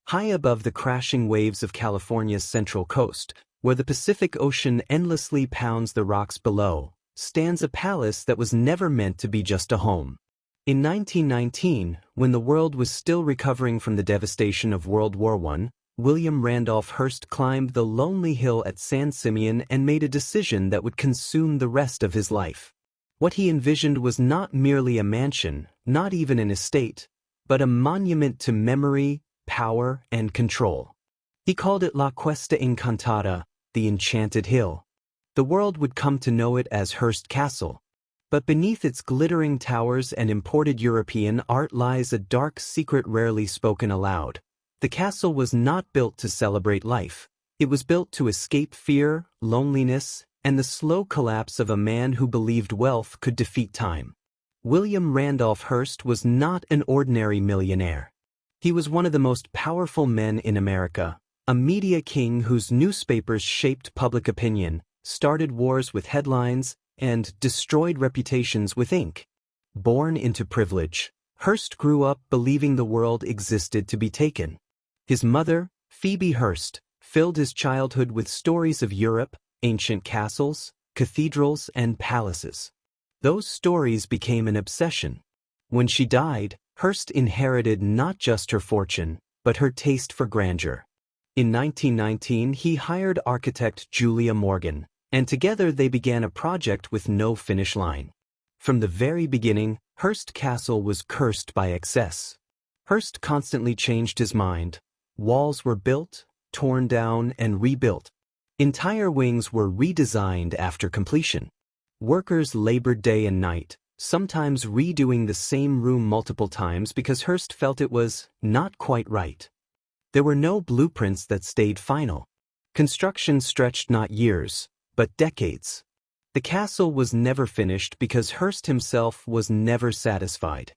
High above the crashing waves of California's central coast, where the Pacific Ocean endlessly pounds the rocks below, stands a palace that was never meant to be just a home. In 1919, when the world was still recovering from the devastation of World War I, William Randolph Hearst climbed the lonely hill at San Simeon and made a decision that would consume the rest of his life. What he envisioned was not merely a mansion, not even an estate, but a monument to memory, power, and control. He called it La Cuesta Encantada, the Enchanted Hill. The world would come to know it as Hearst Castle. But beneath its glittering towers and imported European art lies a dark secret rarely spoken aloud. The castle was not built to celebrate life. It was built to escape fear, loneliness, and the slow collapse of a man who believed wealth could defeat time. William Randolph Hearst was not an ordinary millionaire. He was one of the most powerful men in America, a media king whose newspapers shaped public opinion, started wars with headlines, and destroyed reputations with ink. Born into privilege, Hearst grew up believing the world existed to be taken. His mother, Phoebe Hearst, filled his childhood with stories of Europe, ancient castles, cathedrals, and palaces. Those stories became an obsession. When she died, Hearst inherited not just her fortune, but her taste for grandeur. In 1919, he hired architect Julia Morgan, and together they began a project with no finish line. From the very beginning, Hearst Castle was cursed by excess. Hearst constantly changed his mind. Walls were built, torn down, and rebuilt. Entire wings were redesigned after completion. Workers labored day and night, sometimes redoing the same room multiple times because Hearst felt it was not quite right. There were no blueprints that stayed final. Construction stretched not years, but decades. The castle was never finished because Hearst himself was never satisfied.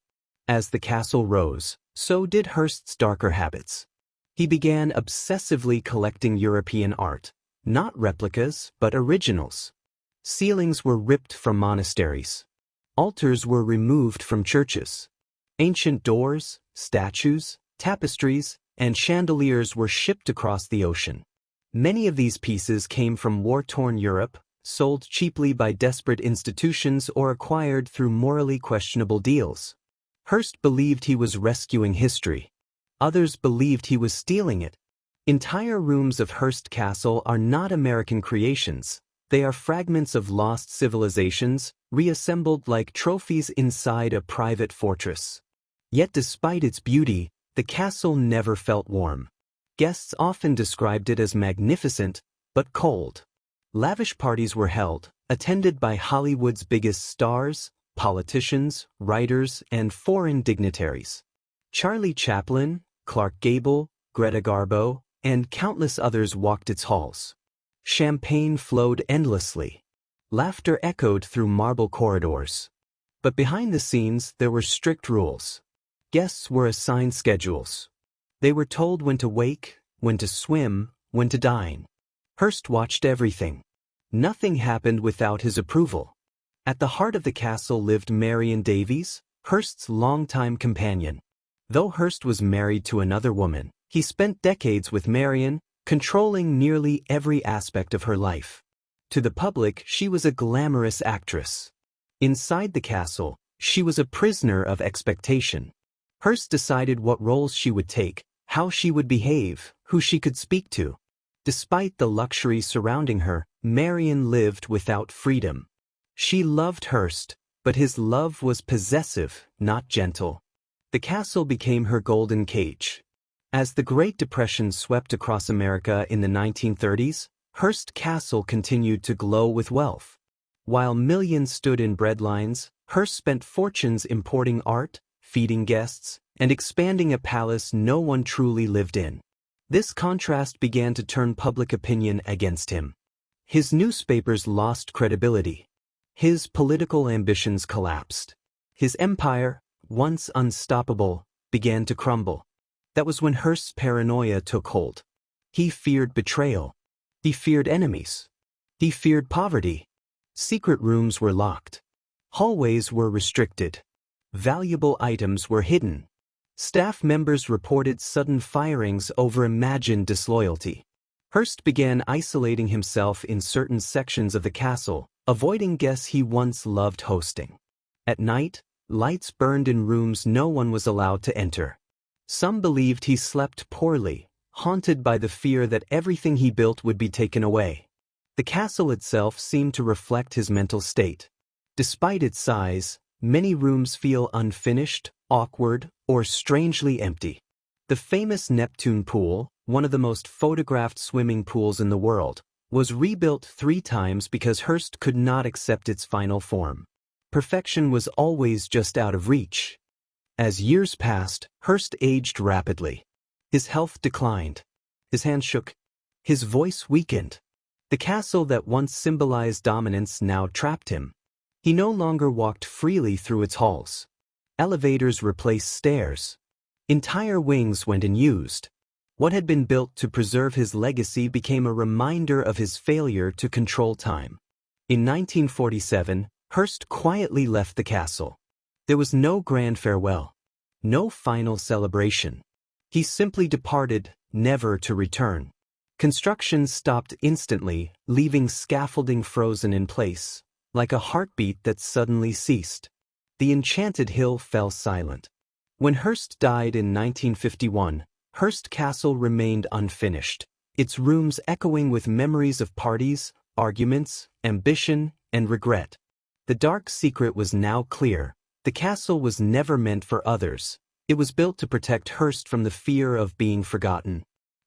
As the castle rose, so did Hearst's darker habits. He began obsessively collecting European art, not replicas, but originals. Ceilings were ripped from monasteries. Altars were removed from churches. Ancient doors, statues, tapestries, and chandeliers were shipped across the ocean. Many of these pieces came from war-torn Europe, sold cheaply by desperate institutions or acquired through morally questionable deals. Hearst believed he was rescuing history. Others believed he was stealing it. Entire rooms of Hearst Castle are not American creations. They are fragments of lost civilizations, reassembled like trophies inside a private fortress. Yet despite its beauty, the castle never felt warm. Guests often described it as magnificent, but cold. Lavish parties were held, attended by Hollywood's biggest stars, politicians, writers, and foreign dignitaries. Charlie Chaplin, Clark Gable, Greta Garbo, and countless others walked its halls. Champagne flowed endlessly. Laughter echoed through marble corridors. But behind the scenes, there were strict rules. Guests were assigned schedules. They were told when to wake, when to swim, when to dine. Hearst watched everything. Nothing happened without his approval. At the heart of the castle lived Marion Davies, Hearst's longtime companion. Though Hearst was married to another woman, he spent decades with Marion, controlling nearly every aspect of her life. To the public, she was a glamorous actress. Inside the castle, she was a prisoner of expectation. Hearst decided what roles she would take, how she would behave, who she could speak to. Despite the luxury surrounding her, Marion lived without freedom. She loved Hearst, but his love was possessive, not gentle. The castle became her golden cage. As the Great Depression swept across America in the 1930s, Hearst Castle continued to glow with wealth. While millions stood in breadlines, Hearst spent fortunes importing art, feeding guests, and expanding a palace no one truly lived in. This contrast began to turn public opinion against him. His newspapers lost credibility. His political ambitions collapsed. His empire, once unstoppable, began to crumble. That was when Hearst's paranoia took hold. He feared betrayal. He feared enemies. He feared poverty. Secret rooms were locked. Hallways were restricted. Valuable items were hidden. Staff members reported sudden firings over imagined disloyalty. Hearst began isolating himself in certain sections of the castle, avoiding guests he once loved hosting. At night, lights burned in rooms no one was allowed to enter. Some believed he slept poorly, haunted by the fear that everything he built would be taken away. The castle itself seemed to reflect his mental state. Despite its size, many rooms feel unfinished, awkward, or strangely empty. The famous Neptune Pool, one of the most photographed swimming pools in the world, was rebuilt 3 times because Hearst could not accept its final form. Perfection was always just out of reach. As years passed, Hearst aged rapidly. His health declined. His hands shook. His voice weakened. The castle that once symbolized dominance now trapped him. He no longer walked freely through its halls. Elevators replaced stairs. Entire wings went unused. What had been built to preserve his legacy became a reminder of his failure to control time. In 1947, Hearst quietly left the castle. There was no grand farewell, no final celebration. He simply departed, never to return. Construction stopped instantly, leaving scaffolding frozen in place, like a heartbeat that suddenly ceased. The enchanted hill fell silent. When Hearst died in 1951, Hearst Castle remained unfinished, its rooms echoing with memories of parties, arguments, ambition, and regret. The dark secret was now clear. The castle was never meant for others. It was built to protect Hearst from the fear of being forgotten.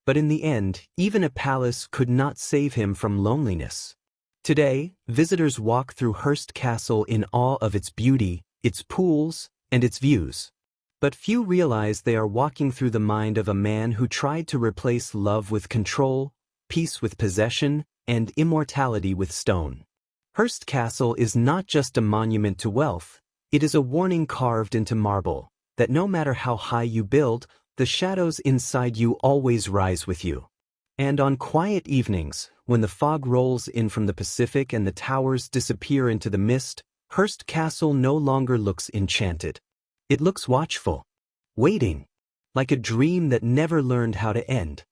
But in the end, even a palace could not save him from loneliness. Today, visitors walk through Hearst Castle in awe of its beauty, its pools, and its views. But few realize they are walking through the mind of a man who tried to replace love with control, peace with possession, and immortality with stone. Hearst Castle is not just a monument to wealth, it is a warning carved into marble, that no matter how high you build, the shadows inside you always rise with you. And on quiet evenings, when the fog rolls in from the Pacific and the towers disappear into the mist, Hearst Castle no longer looks enchanted. It looks watchful, waiting, like a dream that never learned how to end.